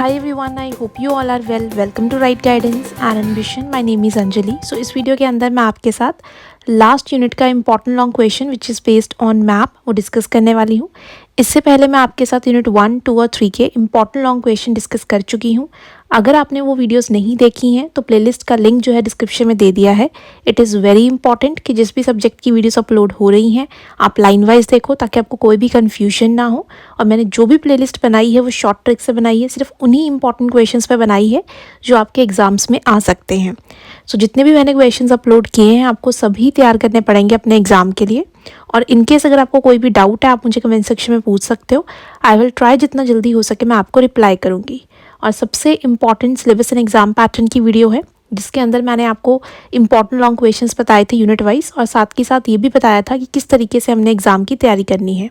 Hi everyone, I hope you all are well. Welcome to Right Guidance and Ambition. My name is Anjali. So इस video के अंदर मैं आपके साथ last unit का important long question which is based on map वो discuss करने वाली हूँ। इससे पहले मैं आपके साथ यूनिट 1, 2 और 3 के इम्पॉर्टेंट लॉन्ग क्वेश्चन डिस्कस कर चुकी हूँ। अगर आपने वो वीडियोस नहीं देखी हैं तो प्लेलिस्ट का लिंक जो है डिस्क्रिप्शन में दे दिया है। इट इज़ वेरी इंपॉर्टेंट कि जिस भी सब्जेक्ट की वीडियोस अपलोड हो रही हैं आप लाइन वाइज देखो ताकि आपको कोई भी कन्फ्यूजन ना हो। और मैंने जो भी प्लेलिस्ट बनाई है वो शॉर्ट ट्रिक से बनाई है, सिर्फ उन्हीं इंपॉर्टेंट क्वेश्चंस पे बनाई है जो आपके एग्जाम्स में आ सकते हैं। सो जितने भी मैंने क्वेश्चंस अपलोड किए हैं आपको सभी तैयार करने पड़ेंगे अपने एग्जाम के लिए। और इनकेस अगर आपको कोई भी डाउट है आप मुझे कमेंट सेक्शन में पूछ सकते हो। आई विल ट्राई जितना जल्दी हो सके मैं आपको रिप्लाई करूँगी। और सबसे important syllabus and exam pattern की वीडियो है जिसके अंदर मैंने आपको इम्पॉर्टेंट लॉन्ग क्वेश्चंस बताए थे यूनिट वाइज, और साथ के साथ ये भी बताया था कि किस तरीके से हमने एग्जाम की तैयारी करनी है।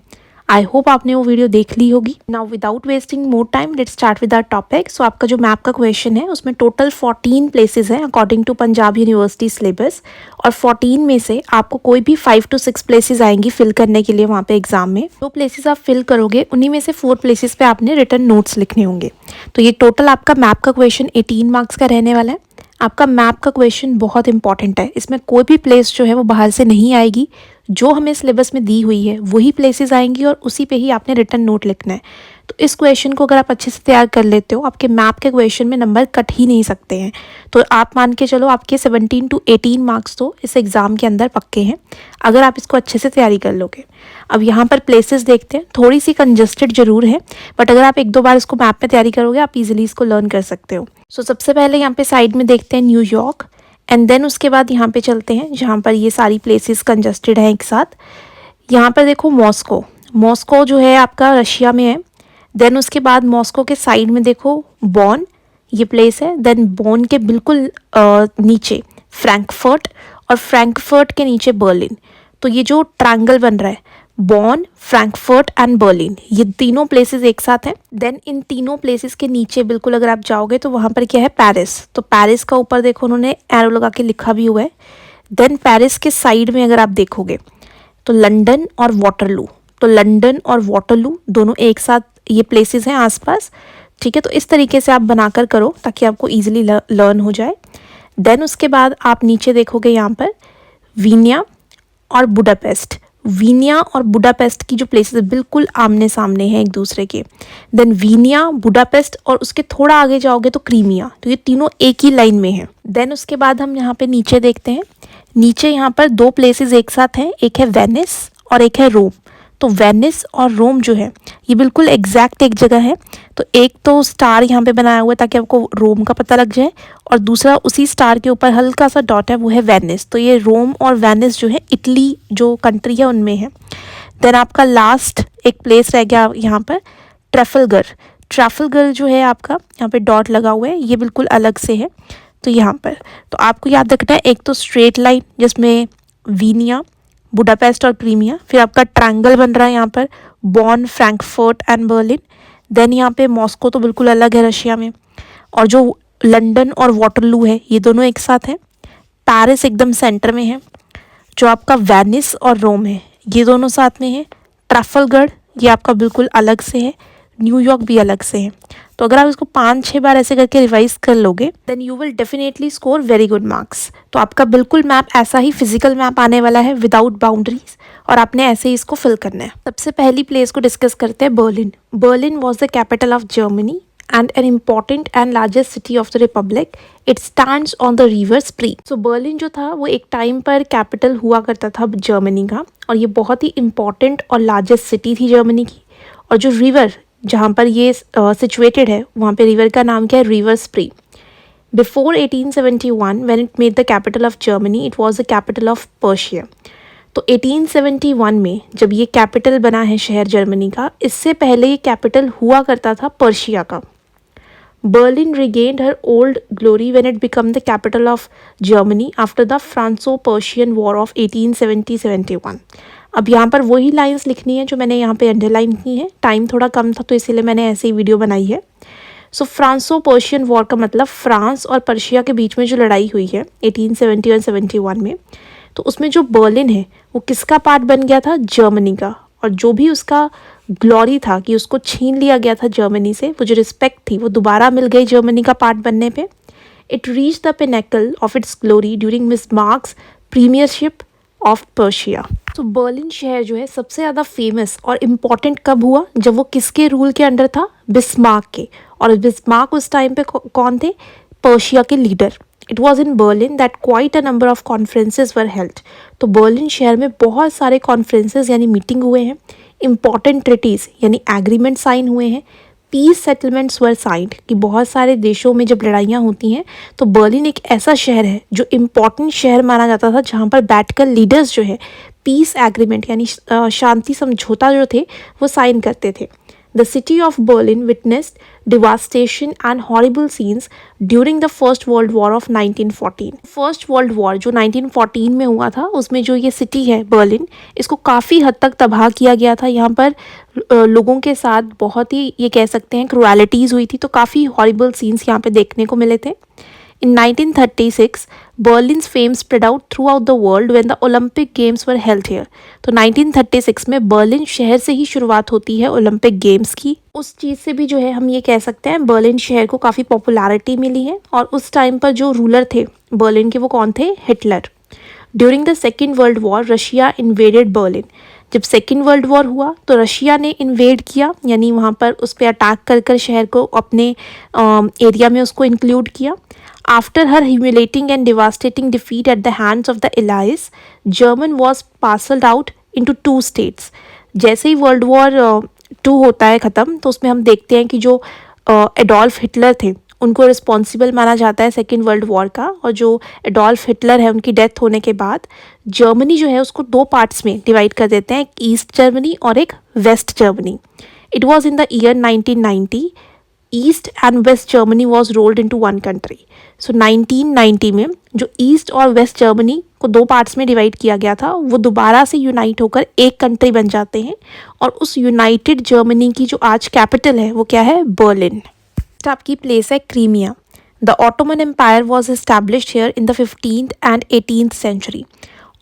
आई होप आपने वो वीडियो देख ली होगी। Now without wasting more time let's start with our topic. So आपका जो मैप का क्वेश्चन है उसमें टोटल 14 प्लेसेस हैं according to Punjab University syllabus, और 14 में से आपको कोई भी 5 to 6 प्लेसेस आएंगी फिल करने के लिए वहाँ पे एग्जाम में। जो प्लेसेस आप फिल करोगे उन्हीं में से 4 प्लेसेस पे आपने रिटर्न नोट्स लिखने होंगे। तो ये टोटल आपका मैप का क्वेश्चन 18 मार्क्स का रहने वाला है। आपका मैप का क्वेश्चन बहुत इंपॉर्टेंट है, इसमें कोई भी प्लेस जो है वो बाहर से नहीं आएगी। जो हमें सिलेबस में दी हुई है वही प्लेसेस आएंगी और उसी पे ही आपने रिटर्न नोट लिखना है। तो इस क्वेश्चन को अगर आप अच्छे से तैयार कर लेते हो आपके मैप के क्वेश्चन में नंबर कट ही नहीं सकते हैं। तो आप मान के चलो आपके 17 to 18 मार्क्स तो इस एग्ज़ाम के अंदर पक्के हैं अगर आप इसको अच्छे से तैयारी कर लोगे। अब यहाँ पर प्लेसेस देखते हैं, थोड़ी सी कंजस्टेड जरूर है बट अगर आप 1-2 बार इसको मैप में तैयारी करोगे आप इजीली इसको लर्न कर सकते हो। सो सबसे पहले यहाँ पे साइड में देखते हैं न्यूयॉर्क, एंड देन उसके बाद यहाँ पे चलते हैं जहाँ पर ये सारी प्लेसेस कंजस्टेड हैं एक साथ। यहाँ पर देखो मॉस्को, मॉस्को जो है आपका रशिया में है। देन उसके बाद मॉस्को के साइड में देखो बॉन, ये प्लेस है। देन बॉन के बिल्कुल नीचे फ्रैंकफर्ट, और फ्रैंकफर्ट के नीचे बर्लिन। तो ये जो ट्रायंगल बन रहा है बॉन, फ्रैंकफर्ट एंड बर्लिन, ये तीनों प्लेसेस एक साथ हैं। देन इन तीनों प्लेसेस के नीचे बिल्कुल अगर आप जाओगे तो वहाँ पर क्या है पेरिस। तो पेरिस का ऊपर देखो उन्होंने एरो लगा के लिखा भी हुआ है। देन पेरिस के साइड में अगर आप देखोगे तो लंदन और वाटरलू, तो लंदन और वाटरलू दोनों एक साथ ये प्लेसेस हैं आसपास। ठीक है, तो इस तरीके से आप बनाकर करो ताकि आपको ईजिली लर्न हो जाए। देन उसके बाद आप नीचे देखोगे यहाँ पर वीनिया और बुडापेस्ट। वीनिया और बुडापेस्ट की जो प्लेसेस बिल्कुल आमने सामने हैं एक दूसरे के। देन वीनिया, बुडापेस्ट और उसके थोड़ा आगे जाओगे तो क्रीमिया, तो ये तीनों एक ही लाइन में हैं। देन उसके बाद हम यहाँ पे नीचे देखते हैं, नीचे यहाँ पर 2 प्लेसेस एक साथ हैं, एक है वेनिस और एक है रोम। तो वेनिस और रोम जो है ये बिल्कुल एग्जैक्ट एक जगह है। तो एक तो स्टार यहाँ पे बनाया हुआ है ताकि आपको रोम का पता लग जाए, और दूसरा उसी स्टार के ऊपर हल्का सा डॉट है वो है वेनिस। तो ये रोम और वेनिस जो है इटली जो कंट्री है उनमें है। देन आपका लास्ट एक प्लेस रह गया यहाँ पर ट्रैफलगर। ट्रैफलगर जो है आपका यहाँ पे डॉट लगा हुआ है, ये बिल्कुल अलग से है। तो यहाँ पर तो आपको याद रखना है एक तो स्ट्रेट लाइन जिसमें वीनिया, बुडापेस्ट और क्रीमिया, फिर आपका ट्रायंगल बन रहा है यहाँ पर बॉन, फ्रैंकफर्ट एंड बर्लिन। देन यहाँ पे मॉस्को तो बिल्कुल अलग है रशिया में, और जो लंदन और वाटरलू है ये दोनों एक साथ हैं। पेरिस एकदम सेंटर में है। जो आपका वेनिस और रोम है ये दोनों साथ में है। ट्रैफलगर ये आपका बिल्कुल अलग से है। न्यूयॉर्क भी अलग से है। तो अगर आप इसको 5-6 बार ऐसे करके रिवाइज कर लोगे then you will definitely score very good marks. तो आपका बिल्कुल मैप ऐसा ही फिजिकल मैप आने वाला है विदाउट बाउंड्रीज, और आपने ऐसे ही इसको फिल करना है। सबसे पहली प्लेस को डिस्कस करते हैं Berlin. Berlin was the capital of Germany and an important and largest city of the republic. It stands on the river Spree. So Berlin जो था वो एक टाइम पर कैपिटल हुआ करता था जर्मनी का, और ये बहुत ही इम्पॉर्टेंट और लार्जेस्ट सिटी थी जर्मनी की। और जो रिवर जहाँ पर ये सिचुएटेड है वहाँ पे रिवर का नाम क्या है, river स्प्री। Before 1871 when it made the capital of Germany it was the capital of Persia. तो 1871 में जब ये कैपिटल बना है शहर जर्मनी का, इससे पहले ये कैपिटल हुआ करता था पर्शिया का। Berlin regained her old glory when it became the capital of Germany after the Franco-Persian War of 1870-71. अब यहाँ पर वही लाइंस लिखनी है जो मैंने यहाँ पे अंडरलाइन की है। टाइम थोड़ा कम था तो इसीलिए मैंने ऐसे ही वीडियो बनाई है। सो फ्रांसो पर्शियन वॉर का मतलब फ्रांस और पर्शिया के बीच में जो लड़ाई हुई है 1870 और 71 में, तो उसमें जो बर्लिन है वो किसका पार्ट बन गया था, जर्मनी का। और जो भी उसका ग्लोरी था कि उसको छीन लिया गया था जर्मनी से, वो जो रिस्पेक्ट थी वो दोबारा मिल गई जर्मनी का पार्ट बनने पे। It reach the pinnacle of its glory during Bismarck's premiership of Prussia. तो बर्लिन शहर जो है सबसे ज़्यादा फेमस और इम्पॉर्टेंट कब हुआ, जब वो किसके रूल के अंडर था, बिस्मार्क के। और बिस्मार्क उस टाइम पे कौन थे, पर्शिया के leader. It was in Berlin that quite a number of conferences were held. तो बर्लिन शहर में बहुत सारे कॉन्फ्रेंसेज यानी मीटिंग हुए हैं, इंपॉर्टेंट ट्रिटीज़ यानी एग्रीमेंट साइन हुए हैं, पीस सेटलमेंट्स वर साइंड कि बहुत सारे देशों में जब लड़ाइयाँ होती हैं तो बर्लिन एक ऐसा शहर है जो इम्पॉर्टेंट शहर माना जाता था, जहाँ पर बैठकर लीडर्स जो है पीस एग्रीमेंट यानी शांति समझौता जो थे वो साइन करते थे। The city of Berlin witnessed devastation and horrible scenes during the First World War of 1914. First World War जो 1914 में हुआ था, उसमें जो ये सिटी है बर्लिन, इसको काफ़ी हद तक तबाह किया गया था। यहाँ पर लोगों के साथ बहुत ही, ये कह सकते हैं, क्रुएलिटीज़ हुई थी। तो काफ़ी हॉरिबल सीन्स यहाँ पे देखने को मिले थे। In 1936, Berlin's fame spread out throughout the world when the Olympic Games were held here. तो 1936 में बर्लिन शहर से ही शुरुआत होती है ओलंपिक गेम्स की। उस चीज़ से भी जो है हम ये कह सकते हैं बर्लिन शहर को काफ़ी पॉपुलैरिटी मिली है। और उस टाइम पर जो रूलर थे बर्लिन के वो कौन थे, Hitler. During the second world war Russia invaded Berlin. जब सेकेंड वर्ल्ड वॉर हुआ तो रशिया ने इन्वेड किया, यानी वहाँ पर उस पर अटैक कर शहर को अपने एरिया में उसको इंक्लूड किया। After her humiliating and devastating defeat at the hands of the Allies, German was parceled out into two states. जैसे ही वर्ल्ड वॉर 2 होता है ख़त्म, तो उसमें हम देखते हैं कि जो एडोल्फ हिटलर थे उनको रिस्पॉन्सिबल माना जाता है सेकेंड वर्ल्ड वॉर का। और जो एडोल्फ हिटलर है उनकी डेथ होने के बाद जर्मनी जो है उसको 2 पार्ट्स में डिवाइड कर देते हैं, एक ईस्ट जर्मनी और एक West Germany. It was in the year 1990 East and West Germany was rolled into one country. So 1990 में जो ईस्ट और वेस्ट जर्मनी को 2 पार्ट्स में डिवाइड किया गया था वो दोबारा से यूनाइट होकर एक कंट्री बन जाते हैं। और उस यूनाइटेड जर्मनी की जो आज कैपिटल है वो क्या है, बर्लिन। नेक्स्ट आपकी प्लेस है Crimea. The Ottoman Empire was established here in the 15th and 18th century.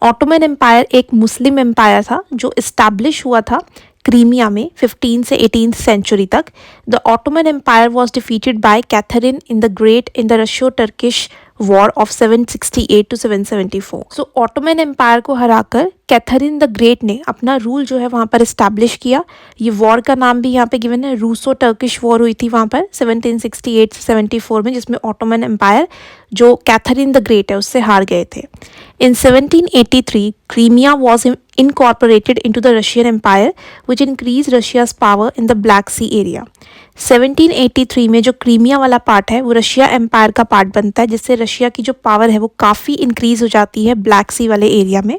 Ottoman Empire एक मुस्लिम एम्पायर था जो इस्टेब्लिश हुआ था क्रीमिया में 15 से 18th सेंचुरी तक। The Ottoman Empire was defeated by Catherine in the great in the Russo Turkish war of 768 to 774। So Ottoman Empire को हराकर कैथरीन द ग्रेट ने अपना रूल जो है वहाँ पर इस्टेब्लिश किया। ये वॉर का नाम भी यहाँ पे गिवन है, रूसो टर्किश वॉर हुई थी वहाँ पर 1768 से 74 में, जिसमें ऑटोमन एम्पायर जो कैथरीन द ग्रेट है उससे हार गए थे। In 1783, Crimea was incorporated into the Russian Empire, which increased Russia's power in the Black Sea area. 1783 में जो क्रीमिया वाला पार्ट है वो रशिया एम्पायर का पार्ट बनता है, जिससे रशिया की जो पावर है वो काफ़ी इंक्रीज हो जाती है ब्लैक सी वाले एरिया में।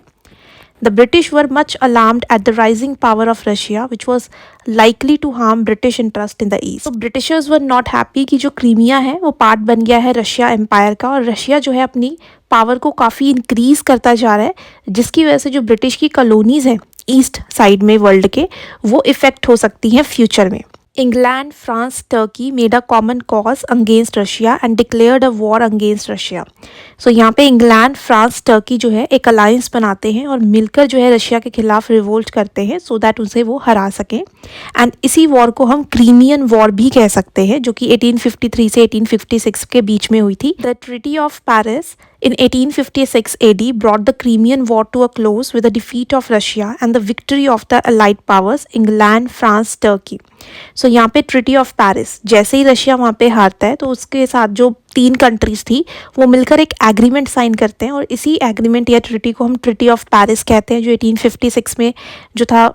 The British were much alarmed at the rising power of Russia, which was likely to harm British interest in the East. So Britishers were not happy कि जो क्रीमिया है वो पार्ट बन गया है रशिया एम्पायर का, और रशिया जो है अपनी पावर को काफ़ी इंक्रीज़ करता जा रहा है, जिसकी वजह से जो ब्रिटिश की कॉलोनीज़ हैं ईस्ट साइड में वर्ल्ड के, वो इफ़ेक्ट हो सकती हैं फ्यूचर में। England, France, Turkey made a common cause against Russia and declared a war against Russia. So यहाँ पे इंग्लैंड, फ्रांस, टर्की जो है एक अलायंस बनाते हैं और मिलकर जो है रशिया के खिलाफ रिवोल्ट करते हैं सो दैट उनसे वो हरा सकें। एंड इसी वॉर को हम क्रीमियन वॉर भी कह सकते हैं, जो कि 1853 से 1856 के बीच में हुई थी। The treaty of Paris in 1856 AD brought the Crimean War to a close with the defeat of Russia and the victory of the Allied powers England, France, Turkey. So यहाँ पे ट्रिटी ऑफ पेरिस, जैसे ही Russia वहाँ पे हारता है तो उसके साथ जो 3 कंट्रीज़ थी वो मिलकर एक एग्रीमेंट साइन करते हैं, और इसी एग्रीमेंट या ट्रिटी को हम ट्रिटी ऑफ पेरिस कहते हैं, जो 1856 में जो था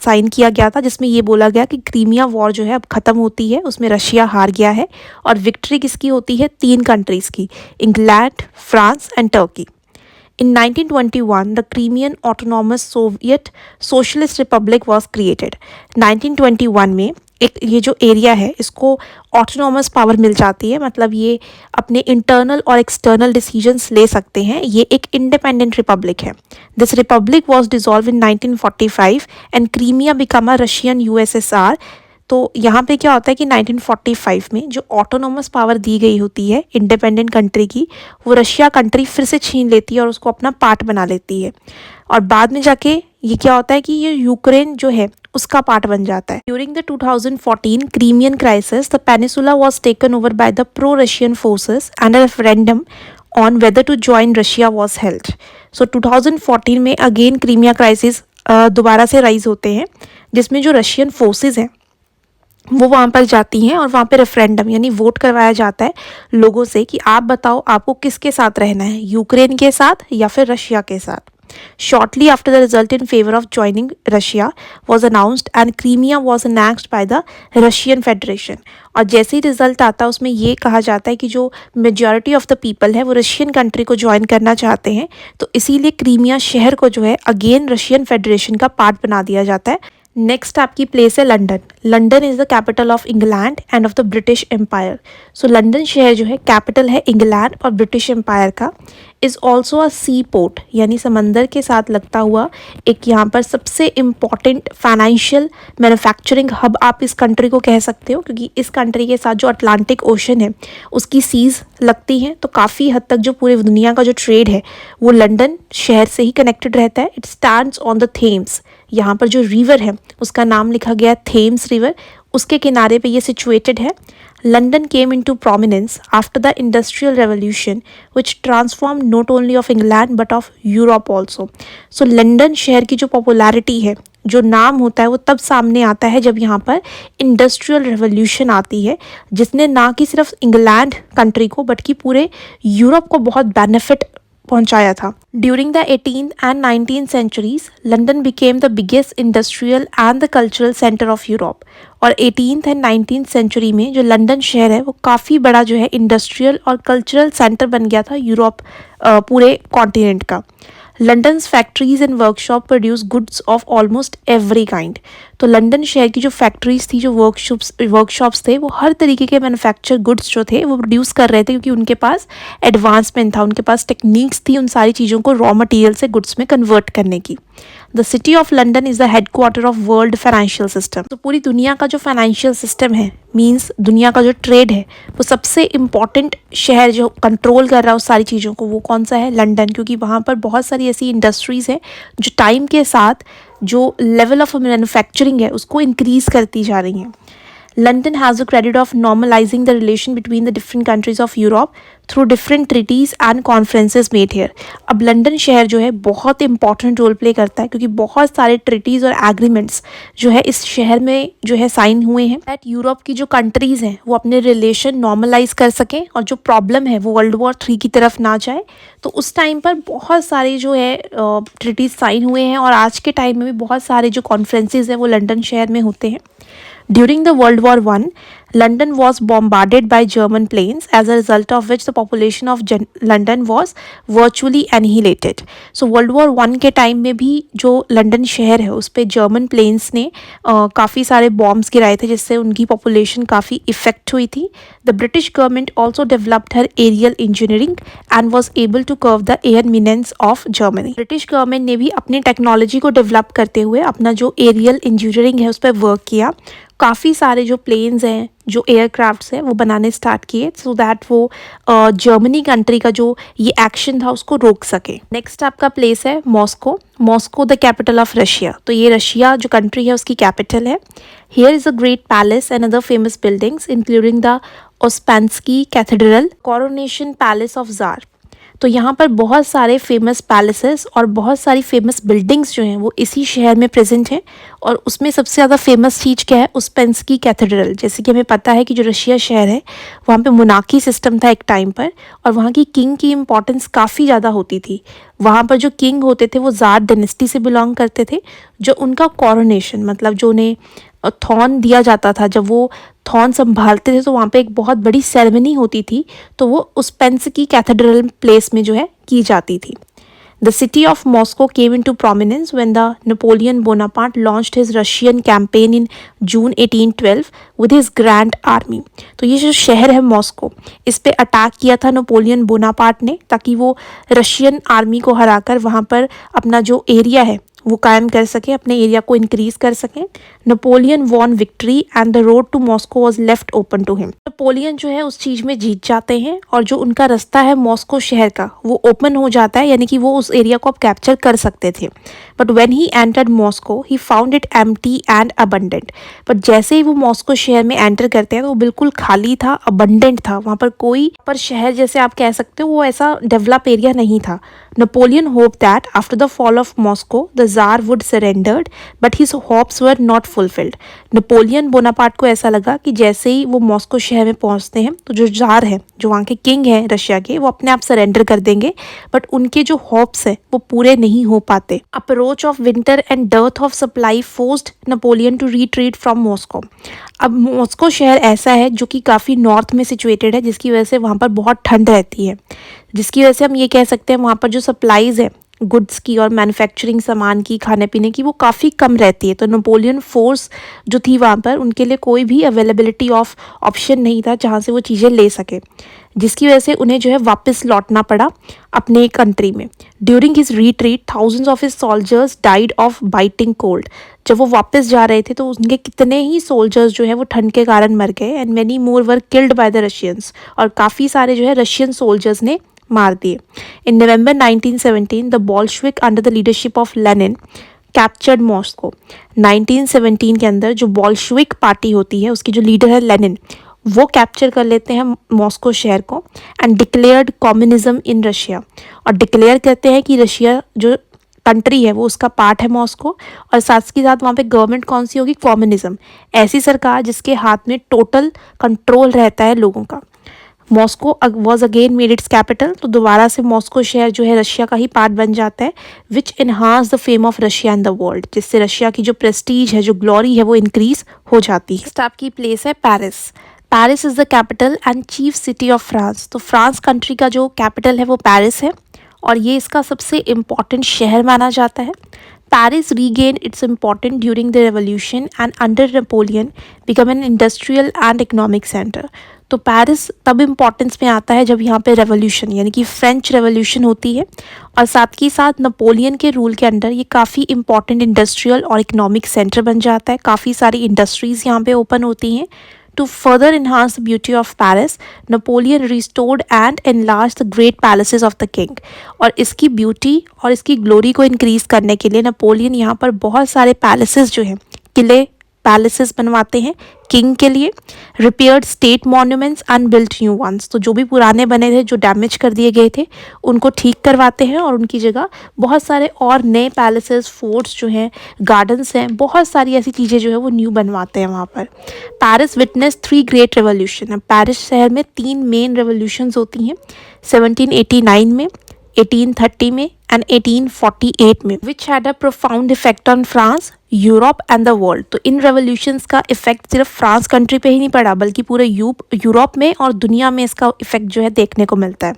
साइन किया गया था, जिसमें ये बोला गया कि क्रीमिया वॉर जो है अब ख़त्म होती है, उसमें रशिया हार गया है और विक्ट्री किसकी होती है, 3 कंट्रीज़ की, England, France and Turkey. In 1921, the Crimean Autonomous Soviet Socialist Republic was created. 1921 में एक ये जो एरिया है इसको ऑटोनॉमस पावर मिल जाती है, मतलब ये अपने इंटरनल और एक्सटर्नल डिसीजंस ले सकते हैं। ये एक इंडिपेंडेंट रिपब्लिक है। This Republic was dissolve in 1945 and Crimea become a Russian USSR। तो यहाँ पे क्या होता है कि 1945 में जो ऑटोनॉमस पावर दी गई होती है इंडिपेंडेंट कंट्री की, वो रशिया कंट्री फिर से छीन लेती है और उसको अपना पार्ट बना लेती है, और बाद में जाके ये क्या होता है कि ये यूक्रेन जो है उसका पार्ट बन जाता है। During the 2014 Crimean crisis the peninsula was taken over by the pro Russian forces and a referendum on whether to join Russia was held. So 2014 में अगेन क्रीमिया क्राइसिस दोबारा से राइज होते हैं, जिसमें जो रशियन फोर्सेस हैं वो वहाँ पर जाती हैं और वहाँ पे रेफरेंडम यानी वोट करवाया जाता है लोगों से कि आप बताओ आपको किसके साथ रहना है, यूक्रेन के साथ या फिर रशिया के साथ। Shortly after the result in favor of joining Russia was announced and Crimea was annexed by the Russian Federation। और जैसे ही रिजल्ट आता है उसमें ये कहा जाता है कि जो मेजॉरिटी ऑफ द पीपल है वो रशियन कंट्री को ज्वाइन करना चाहते हैं, तो इसीलिए क्रीमिया शहर को जो है अगेन रशियन फेडरेशन का पार्ट बना दिया जाता है। नेक्स्ट आपकी प्लेस है London. London is the capital of England and of the British Empire. So London शहर जो है कैपिटल है इंग्लैंड और ब्रिटिश एम्पायर का। Is also a sea port यानी समंदर के साथ लगता हुआ एक यहाँ पर सबसे इम्पॉर्टेंट फाइनेंशियल मैन्युफैक्चरिंग हब आप इस कंट्री को कह सकते हो, क्योंकि इस कंट्री के साथ जो अटलांटिक ओशन है उसकी सीज़ लगती हैं, तो काफ़ी हद तक जो पूरी दुनिया का जो ट्रेड है वो लंदन शहर से ही कनेक्टेड रहता है। It stands on the Thames. यहाँ पर जो रिवर है उसका नाम लिखा गया थेम्स रिवर, उसके किनारे पे ये सिचुएटेड है। London came into prominence after the industrial revolution which transform not only of England but of Europe also. So London शहर की जो पॉपुलैरिटी है, जो नाम होता है, वो तब सामने आता है जब यहाँ पर इंडस्ट्रियल रेवोल्यूशन आती है, जिसने ना कि सिर्फ इंग्लैंड कंट्री को बट कि पूरे यूरोप को बहुत बेनिफिट पहुंचाया था। During the 18th and 19th centuries London became the biggest industrial and the cultural centre of Europe. और 18th एंड 19th सेंचुरी में जो लंदन शहर है वो काफ़ी बड़ा जो है इंडस्ट्रियल और कल्चरल सेंटर बन गया था यूरोप पूरे कॉन्टिनेंट का। London's factories and workshop produce goods of almost every kind. तो लंदन शहर की जो फैक्ट्रीज थी, जो वर्कशॉप्स थे, वो हर तरीके के मैन्युफैक्चर गुड्स जो थे वो प्रोड्यूस कर रहे थे, क्योंकि उनके पास एडवांसमेंट था, उनके पास टेक्निक्स थी उन सारी चीज़ों को रॉ मटेरियल से गुड्स में कन्वर्ट करने की। The city of London is the headquarter of world financial system. तो पूरी दुनिया का जो फाइनेंशियल सिस्टम है, मींस दुनिया का जो ट्रेड है, वो सबसे इम्पॉर्टेंट शहर जो कंट्रोल कर रहा है उस सारी चीज़ों को, वो कौन सा है? लंदन। क्योंकि वहाँ पर बहुत सारी ऐसी इंडस्ट्रीज़ हैं जो टाइम के साथ जो लेवल ऑफ मैन्युफैक्चरिंग है उसको इंक्रीज़ करती जा रही हैं। London has the credit of normalizing the relation between the different countries of Europe through different treaties and conferences made here। अब लंदन शहर जो है बहुत इंपॉर्टेंट रोल प्ले करता है, क्योंकि बहुत सारे ट्रिटीज़ और एग्रीमेंट्स जो है इस शहर में जो है साइन हुए हैं, दैट यूरोप की जो कंट्रीज़ हैं वो अपने रिलेशन नॉर्मलाइज कर सकें और जो प्रॉब्लम है वो वर्ल्ड वॉर 3 की तरफ ना जाए। तो उस टाइम पर बहुत सारे जो है ट्रिटीज़ साइन हुए हैं, और आज के टाइम में भी बहुत सारे जो कॉन्फ्रेंसेज हैं वो लंदन शहर में होते हैं। During the World War I, London was bombarded by German planes, as a result of which the population of London was virtually annihilated। So World War I के टाइम में भी जो लंदन शहर है उस पर जर्मन प्लेन्स ने काफ़ी सारे बॉम्ब्स गिराए थे, जिससे उनकी पॉपुलेशन काफ़ी इफेक्ट हुई थी। The British government also developed her aerial engineering and was able to curb the air menace of Germany। British government ने भी अपनी टेक्नोलॉजी को डेवलप करते हुए अपना जो एरियल इंजीनियरिंग है उस पर वर्क किया। काफ़ी सारे जो प्लेन्स हैं, जो एयरक्राफ्ट्स हैं, वो बनाने स्टार्ट किए, सो दैट वो जर्मनी कंट्री का जो ये एक्शन था उसको रोक सके। नेक्स्ट आपका प्लेस है Moscow. Moscow the capital of Russia. तो ये रशिया जो कंट्री है उसकी कैपिटल है। Here is a great palace and other famous buildings including the Uspensky cathedral, coronation palace of tsar. तो यहाँ पर बहुत सारे फेमस पैलेसेस और बहुत सारी फेमस बिल्डिंग्स जो हैं वो इसी शहर में प्रेजेंट हैं, और उसमें सबसे ज़्यादा फेमस चीज़ क्या है? उस्पेंस्की कैथेड्रल। जैसे कि हमें पता है कि जो रशिया शहर है वहाँ पे मोनार्की सिस्टम था एक टाइम पर, और वहाँ की किंग की इम्पोर्टेंस काफ़ी ज़्यादा होती थी। वहाँ पर जो किंग होते थे वो ज़ार डायनेस्टी से बिलोंग करते थे। जो उनका कोरोनेशन, मतलब जो उन्हें थॉन दिया जाता था, जब वो थॉन संभालते थे तो वहाँ पे एक बहुत बड़ी सेरेमनी होती थी, तो वो उस्पेंस्की कैथेड्रल प्लेस में जो है की जाती थी। The city of Moscow came into prominence when the Napoleon Bonaparte launched his Russian campaign in June 1812 with his grand army. तो ये जो शहर है मॉस्को, इस पे अटैक किया था नेपोलियन बोनापार्ट ने, ताकि वो रशियन आर्मी को हराकर वहाँ पर अपना जो एरिया है वो कायम कर सकें, अपने एरिया को इंक्रीज कर सकें। Napoleon won victory and the road to Moscow was left open to him. Napoleon जो है उस चीज़ में जीत जाते हैं और जो उनका रास्ता है मॉस्को शहर का वो ओपन हो जाता है, यानी कि वो उस एरिया को अब कैप्चर कर सकते थे। But when he entered Moscow he found it empty and abundant. But जैसे ही वो मॉस्को शहर में एंटर करते हैं तो वो बिल्कुल खाली था, अबंडेंट था, वहाँ पर कोई पर शहर जैसे आप कह सकते हो वो ऐसा डेवलप एरिया नहीं था। Napoleon hoped that after the fall of Moscow, the Tsar would surrendered, but his hopes were not fulfilled. Napoleon Bonaparte को ऐसा लगा कि जैसे ही वो मॉस्को शहर में पहुंचते हैं तो जो जार हैं, जो वहाँ के किंग हैं रशिया के, वो अपने आप सरेंडर कर देंगे, बट उनके जो होप्स हैं वो पूरे नहीं हो पाते। Approach of winter and dearth of supply forced Napoleon to retreat from Moscow. अब मॉस्को शहर ऐसा है जो कि काफ़ी नॉर्थ में सिचुएटेड है, जिसकी वजह से वहाँ पर बहुत ठंड रहती है, जिसकी वजह से हम ये कह सकते हैं वहाँ पर जो सप्लाईज़ है गुड्स की और मैन्युफैक्चरिंग सामान की, खाने पीने की, वो काफ़ी कम रहती है। तो नेपोलियन फोर्स जो थी वहाँ पर उनके लिए कोई भी अवेलेबिलिटी ऑफ ऑप्शन नहीं था जहाँ से वो चीज़ें ले सके, जिसकी वजह से उन्हें जो है वापस लौटना पड़ा अपने कंट्री में। During his retreat thousands of his soldiers died of biting cold. जब वो वापस जा रहे थे तो उनके कितने ही सोल्जर्स जो है वो ठंड के कारण मर गए, and many more were killed by the Russians, और काफ़ी सारे जो है रशियन सोल्जर्स ने मार दिए। इन नवंबर 1917 the Bolshevik under the leadership of Lenin captured Moscow. 1917 के अंदर जो बोल्शेविक पार्टी होती है उसकी जो लीडर है लेनिन, वो कैप्चर कर लेते हैं मॉस्को शहर को and declared communism in Russia, और डिक्लेयर करते हैं कि रशिया जो कंट्री है वो उसका पार्ट है मॉस्को, और साथ के साथ वहाँ पे गवर्नमेंट कौन सी होगी, कम्युनिज्म, ऐसी सरकार जिसके हाथ में टोटल कंट्रोल रहता है लोगों का। Moscow was again made it's capital, तो दोबारा से मॉस्को शहर जो है रशिया का ही पार्ट बन जाता है, which enhance the fame of Russia in the world, जिससे रशिया की जो प्रेस्टीज है, जो ग्लोरी है, वो इंक्रीज हो जाती है। नेक्स्ट आपकी प्लेस है Paris. Paris is the capital and chief city of France. तो फ्रांस कंट्री का जो कैपिटल है वो पेरिस है, और ये इसका सबसे इम्पॉर्टेंट शहर माना जाता है। Paris regained its importance during the revolution and under Napoleon became an industrial and economic center. तो पेरिस तब इम्पोर्टेंस में आता है जब यहाँ पे रेवोल्यूशन यानी कि फ्रेंच रेवोल्यूशन होती है, और साथ ही साथ नेपोलियन के रूल के अंडर ये काफ़ी इंपॉर्टेंट इंडस्ट्रियल और इकोनॉमिक सेंटर बन जाता है। काफ़ी सारी इंडस्ट्रीज़ यहाँ पे ओपन होती हैं। To further enhance the beauty of Paris, Napoleon restored and enlarged the great palaces of the king. और इसकी ब्यूटी और इसकी ग्लोरी को इंक्रीज करने के लिए नेपोलियन यहाँ पर बहुत सारे पैलेसेस जो हैं, किले, पैलेसेस बनवाते हैं किंग के लिए। Repaired state monuments and built new ones. तो जो भी पुराने बने थे, जो डैमेज कर दिए गए थे, उनको ठीक करवाते हैं और उनकी जगह बहुत सारे और नए पैलेसेस, फोर्ट्स जो हैं, गार्डन्स हैं, बहुत सारी ऐसी चीज़ें जो है वो न्यू बनवाते हैं वहाँ पर। Paris witness 3 great revolution. Paris शहर में 3 मेन रेवोल्यूशंस होती हैं, 1789 में, 1830 में एंड 1848 में, which had a profound effect on France, Europe and the world. तो इन रेवोल्यूशंस का इफेक्ट सिर्फ फ्रांस कंट्री पे ही नहीं पड़ा, बल्कि पूरे यूरोप में और दुनिया में इसका इफेक्ट जो है देखने को मिलता है।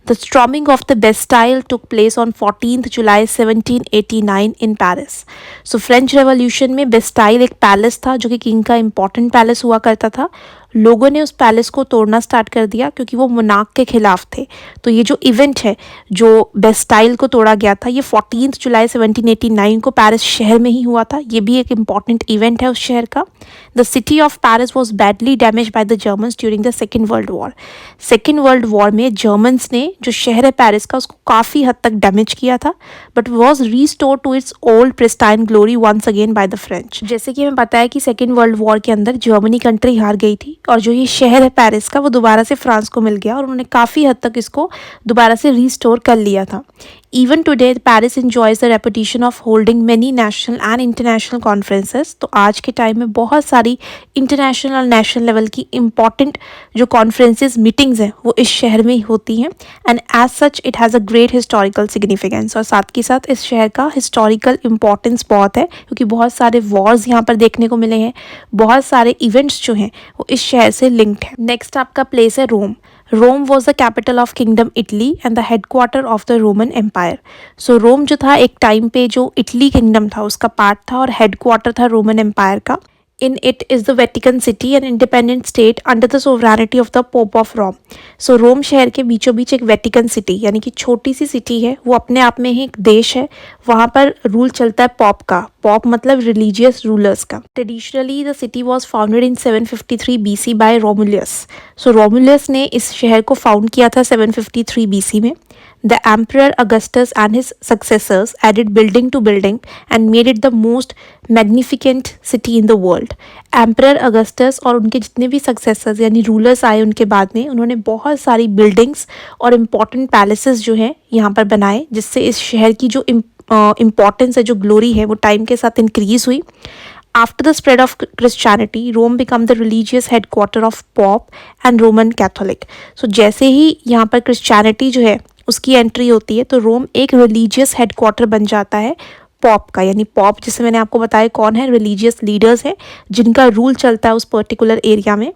The storming of the Bastille took place on 14 July 1789 in Paris. So French revolution में बेस्टाइल एक पैलेस था जो कि किंग का इंपॉर्टेंट पैलेस हुआ करता था। लोगों ने उस पैलेस को तोड़ना स्टार्ट कर दिया क्योंकि वो मोनार्क के खिलाफ थे। तो ये जो इवेंट है, जो बेस्टाइल को तोड़ा गया था, ये 14 जुलाई 1789 को पेरिस शहर में ही हुआ था। ये भी एक इम्पॉर्टेंट इवेंट है उस शहर का। The city of Paris was badly damage by the Germans during the second world war. Second world war में जर्मन्स ने जो शहर है पेरिस का, उसको काफ़ी हद तक डैमेज किया था, but was restore to its old pristine glory once again by the French. जैसे कि हमें पता है कि सेकेंड वर्ल्ड वॉर के अंदर जर्मनी कंट्री हार गई थी, और जो ये शहर है पेरिस का वो दोबारा से फ्रांस को मिल गया, और उन्होंने काफ़ी हद तक इसको दोबारा से रीस्टोर कर लिया था। Even today, Paris enjoys the reputation of holding many national and international conferences. तो आज के टाइम में बहुत सारी इंटरनेशनल और नेशनल लेवल की इम्पॉर्टेंट जो कॉन्फ्रेंसेस, मीटिंग्स हैं, वो इस शहर में ही होती हैं। And as such it has a great historical significance. और साथ के साथ इस शहर का हिस्टोरिकल इम्पॉर्टेंस बहुत है, क्योंकि बहुत सारे वॉर्स यहाँ पर देखने को मिले हैं, बहुत सारे इवेंट्स जो हैं वो इस शहर से लिंक्ड हैं। नेक्स्ट आपका प्लेस है Rome. Rome was the capital of kingdom Italy and the headquarter of the Roman Empire. So Rome जो था एक टाइम पे जो इटली किंगडम था उसका पार्ट था और हेडक्वार्टर था रोमन एम्पायर का। in it is the Vatican City, an independent state under the sovereignty of the Pope of Rome. So रोम शहर के बीचों बीच एक वेटिकन सिटी यानी कि छोटी सी सिटी है, वो अपने आप में ही एक देश है. वहाँ पर रूल चलता है पॉप का. पॉप मतलब रिलीजियस रूलर्स का. Traditionally the city was founded in 753 BC by Romulus. So Romulus ने इस शहर को फाउंड किया था 753 BC में. The Emperor Augustus and his successors added building to building and made it the most magnificent city in the world. Emperor Augustus और उनके जितने भी successors यानी rulers आए उनके बाद में, उन्होंने बहुत सारी buildings और important palaces जो हैं यहाँ पर बनाए, जिससे इस शहर की जो importance है, जो glory है, वो टाइम के साथ increase हुई. After the spread of Christianity, Rome became the religious headquarter of Pope and Roman Catholic. So जैसे ही यहाँ पर Christianity जो है उसकी एंट्री होती है तो रोम एक रिलीजियस हेडक्वार्टर बन जाता है पॉप का. यानी पॉप, जिसे मैंने आपको बताया कौन है, रिलीजियस लीडर्स हैं जिनका रूल चलता है उस पर्टिकुलर एरिया में.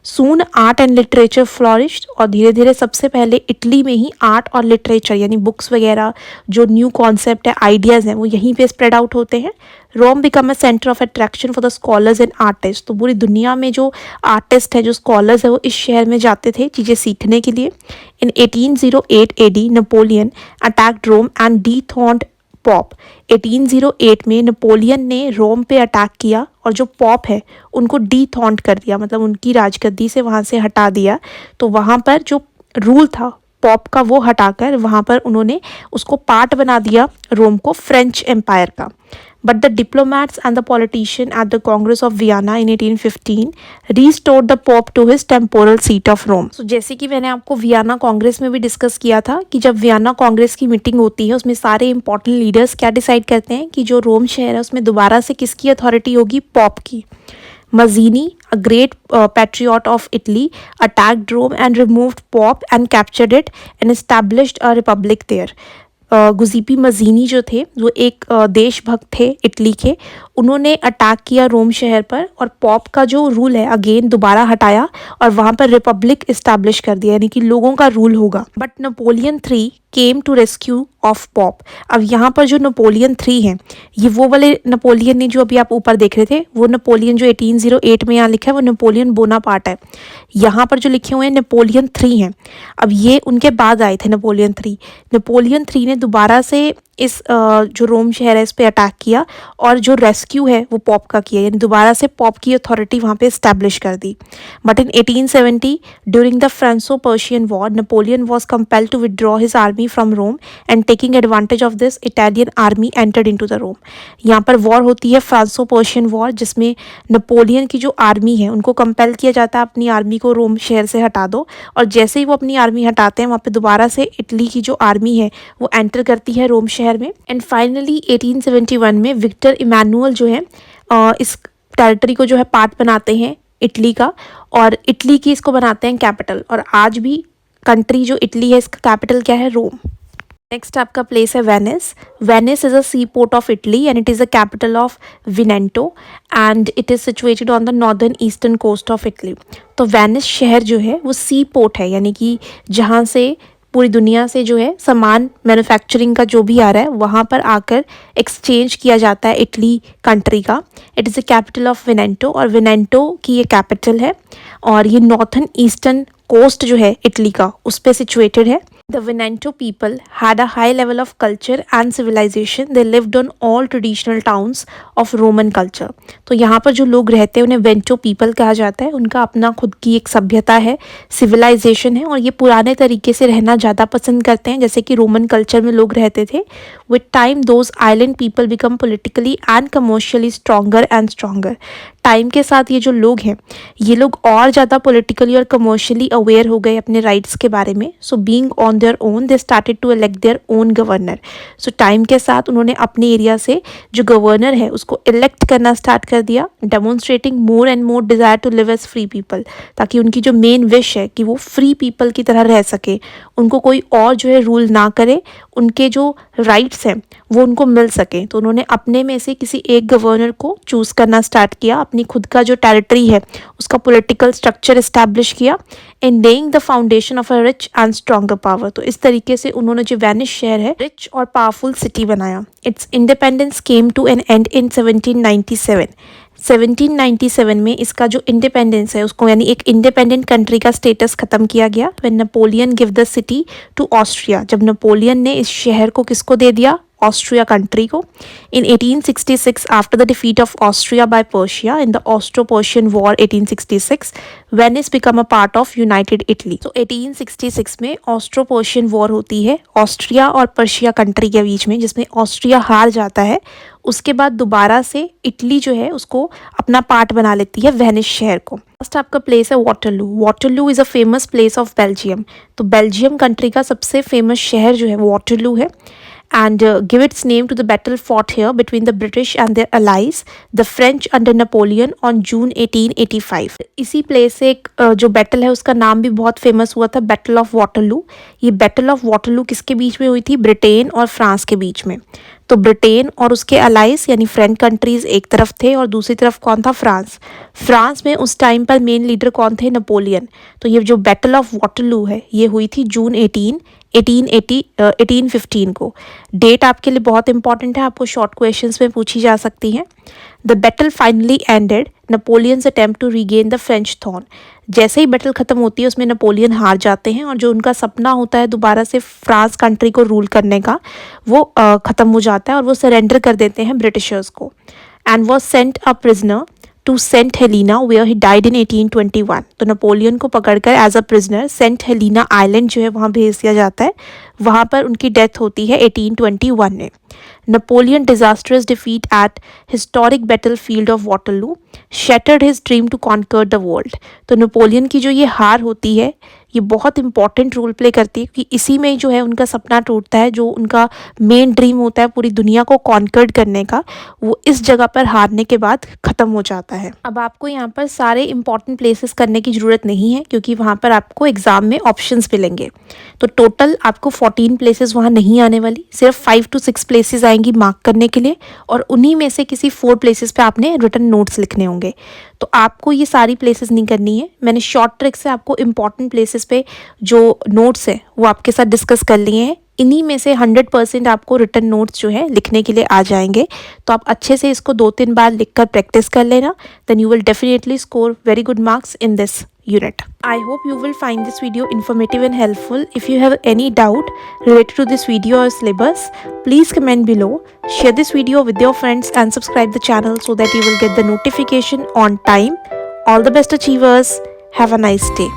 सून आर्ट एंड लिटरेचर फ्लॉरिश्ड, और धीरे धीरे सबसे पहले इटली में ही आर्ट और लिटरेचर यानी बुक्स वगैरह जो न्यू कॉन्सेप्ट है, आइडियाज़ हैं, वो यहीं पे स्प्रेड आउट होते हैं. Rome become a centre of attraction for the scholars and artist. तो पूरी दुनिया में जो आर्टिस्ट है, जो स्कॉलर्स है, वो इस शहर में जाते थे चीज़ें सीखने के लिए. In 1808 AD Napoleon attacked Rome and dethroned pope. 1808 में नेपोलियन ने रोम पे अटैक किया और जो पॉप है उनको डीथॉन्ड कर दिया, मतलब उनकी राजगद्दी से वहाँ से हटा दिया. तो वहाँ पर जो रूल था पॉप का वो हटाकर वहाँ पर उन्होंने उसको पार्ट बना दिया रोम को, फ्रेंच एम्पायर का. But the diplomats and the politicians at the Congress of Vienna in 1815 restored the Pope to his temporal seat of Rome. So जैसे कि मैंने आपको वियना कांग्रेस में भी डिस्कस किया था कि जब वियना कांग्रेस की मीटिंग होती है उसमें सारे इंपॉर्टेंट लीडर्स क्या डिसाइड करते हैं कि जो रोम शहर है उसमें दोबारा से किसकी अथॉरिटी होगी, पॉप की. Mazzini, a great patriot of Italy, attacked Rome and removed Pope and captured it and established a republic there. गुजीपी मजीनी जो थे, जो एक देशभक्त थे इटली के, उन्होंने अटैक किया रोम शहर पर और पॉप का जो रूल है अगेन दोबारा हटाया और वहाँ पर रिपब्लिक इस्टेब्लिश कर दिया, यानी कि लोगों का रूल होगा. But Napoleon 3 came to rescue of pope. अब यहाँ पर जो नेपोलियन 3 हैं, ये वो वाले नेपोलियन नहीं जो अभी आप ऊपर देख रहे थे. वो नेपोलियन जो 1808 में यहाँ लिखा है वो नेपोलियन बोनापार्ट है. यहाँ पर जो लिखे हुए हैं नेपोलियन 3 हैं. अब ये उनके बाद आए थे नेपोलियन 3. नेपोलियन 3 ने दोबारा से इस जो रोम शहर है इस पे अटैक किया और जो रेस्क्यू है वो पॉप का किया, यानी दोबारा से पॉप की अथॉरिटी वहाँ पे इस्टेब्लिश कर दी. But in 1870 during the Franco Prussian war Napoleon was compelled to withdraw his army from Rome and taking advantage of this Italian army entered into the Rome. यहाँ पर वॉर होती है Franco Prussian war, जिसमें Napoleon की जो army है उनको compel किया जाता है अपनी आर्मी को रोम शहर से हटा दो, और जैसे ही वो अपनी आर्मी हटाते हैं वहाँ पे दोबारा से इटली की जो आर्मी है वो एंटर करती है रोम शहर में. एंड फाइनली 1871 में विक्टर इमैनुअल जो है इस टेरिटरी को जो है पार्ट बनाते हैं इटली का, और इटली की इसको बनाते हैं कैपिटल. और आज भी कंट्री जो इटली है इसका कैपिटल क्या है, रोम. नेक्स्ट आपका प्लेस है Venice. Venice is a sea port of Italy and it is the capital of Veneto and it is situated on the northern eastern coast of Italy. तो Venice शहर जो है वो सी port है, यानी कि जहाँ से पूरी दुनिया से जो है सामान मैन्युफैक्चरिंग का जो भी आ रहा है वहाँ पर आकर एक्सचेंज किया जाता है इटली कंट्री का. It is the capital of Veneto, और विनेंटो की ये कैपिटल है और ये नॉर्थन ईस्टर्न कोस्ट जो है इटली का उस पर सिचुएटेड है. The Veneto people had a high level of culture and civilization. They lived on all traditional towns of Roman culture. तो यहाँ पर जो लोग रहते हैं उन्हें वेंटो पीपल कहा जाता है. उनका अपना खुद की एक सभ्यता है, सिविलाइजेशन है, और ये पुराने तरीके से रहना ज़्यादा पसंद करते हैं जैसे कि रोमन कल्चर में लोग रहते थे. With time, those island people become politically and commercially stronger and stronger. Time के साथ ये जो लोग हैं ये लोग और ज़्यादा पॉलिटिकली और कमर्शियली अवेयर हो गए अपने राइट्स के बारे में. So being on their own they started to elect their own governor. So time के साथ उन्होंने अपने एरिया से जो गवर्नर है उसको इलेक्ट करना स्टार्ट कर दिया, demonstrating more and more desire to live as free people, ताकि उनकी जो मेन विश है कि वो फ्री पीपल की तरह रह सके, उनको कोई और जो है रूल ना करे, उनके जो राइट्स हैं वो उनको मिल सके. तो उन्होंने अपने में से किसी एक गवर्नर को चूज़ करना स्टार्ट किया, अपनी खुद का जो टेरिटरी है उसका पॉलिटिकल स्ट्रक्चर इस्टेब्लिश किया and laying the foundation of a rich and stronger power. तो इस तरीके से उन्होंने जो वेनिस शहर है रिच और पावरफुल सिटी बनाया. Its independence came to an end in 1797. 1797 में इसका जो इंडिपेंडेंस है उसको यानी एक इंडिपेंडेंट कंट्री का स्टेटस ख़त्म किया गया when Napoleon give the city to Austria, जब नेपोलियन ने इस शहर को किसको दे दिया, ऑस्ट्रिया कंट्री को। In 1866 after the defeat of Austria by Persia in the Austro Persian war 1866 Venice become a part of United Italy. तो 1866 में ऑस्ट्रो पर्शियन वॉर होती है ऑस्ट्रिया और पर्शिया कंट्री के बीच में, जिसमें ऑस्ट्रिया हार जाता है। उसके बाद दोबारा से इटली जो है उसको अपना पार्ट बना लेती है वेनिस शहर को। फर्स्ट आपका प्लेस है Waterloo. Waterloo is a famous place of Belgium. तो बेल्जियम कंट्री का सबसे फेमस शहर जो है वाटरलू है। And give its name to the battle fought here between the British and their allies, the French under Napoleon on June 1885। इसी place से एक जो बैटल है उसका नाम भी बहुत फेमस हुआ था, बैटल ऑफ वाटरलू। ये बैटल ऑफ वाटरलू किसके बीच में हुई थी, ब्रिटेन और फ्रांस के बीच में। तो ब्रिटेन और उसके अलाइज यानी फ्रेंच कंट्रीज एक तरफ थे और दूसरी तरफ कौन था, फ्रांस। फ्रांस में उस टाइम पर मेन लीडर कौन थे, नेपोलियन। तो ये जो बैटल ऑफ वाटरलू है ये हुई थी जून 1815 को। डेट आपके लिए बहुत इंपॉर्टेंट है, आपको शॉर्ट क्वेश्चंस में पूछी जा सकती हैं। The battle finally ended Napoleon's attempt to regain the French throne. जैसे ही बैटल ख़त्म होती है उसमें नेपोलियन हार जाते हैं और जो उनका सपना होता है दोबारा से फ्रांस कंट्री को रूल करने का वो ख़त्म हो जाता है और वो सरेंडर कर देते हैं ब्रिटिशर्स को। And was sent a prisoner to Saint Helena where he died in 1821। तो नेपोलियन को पकड़कर as a prisoner Saint Helena island जो है वहाँ भेज दिया जाता है, वहाँ पर उनकी डेथ होती है 1821 में। Napoleon disastrous defeat at historic battle field of Waterloo shattered his dream to conquer the world. तो नेपोलियन की जो ये हार होती है ये बहुत इंपॉर्टेंट रोल प्ले करती है क्योंकि इसी में जो है उनका सपना टूटता है, जो उनका मेन ड्रीम होता है पूरी दुनिया को कॉन्कर्ड करने का, वो इस जगह पर हारने के बाद ख़त्म हो जाता है। अब आपको यहाँ पर सारे इंपॉर्टेंट प्लेसेस करने की ज़रूरत नहीं है क्योंकि वहाँ पर आपको एग्ज़ाम में ऑप्शंस मिलेंगे। तो टोटल आपको 14 प्लेसेस वहाँ नहीं आने वाली, सिर्फ 5 to 6 प्लेसेस आएंगी मार्क करने के लिए और उन्हीं में से किसी 4 प्लेसेस पे आपने रिटन नोट्स लिखने होंगे। तो आपको ये सारी प्लेसेस नहीं करनी है, मैंने शॉर्ट ट्रिक से आपको इंपॉर्टेंट प्लेसेस पे जो नोट्स हैं वो आपके साथ डिस्कस कर लिए हैं। इन्हीं में से 100% आपको रिटन नोट्स जो है लिखने के लिए आ जाएंगे। तो आप अच्छे से इसको 2-3 बार लिखकर प्रैक्टिस कर लेना, then you will definitely score very good marks in this unit. I hope you will find this video informative and helpful. If you have any doubt related to this video or syllabus, please comment below. Share this video with your friends and subscribe the channel so that you will get the notification on time. All the best achievers. Have a nice day.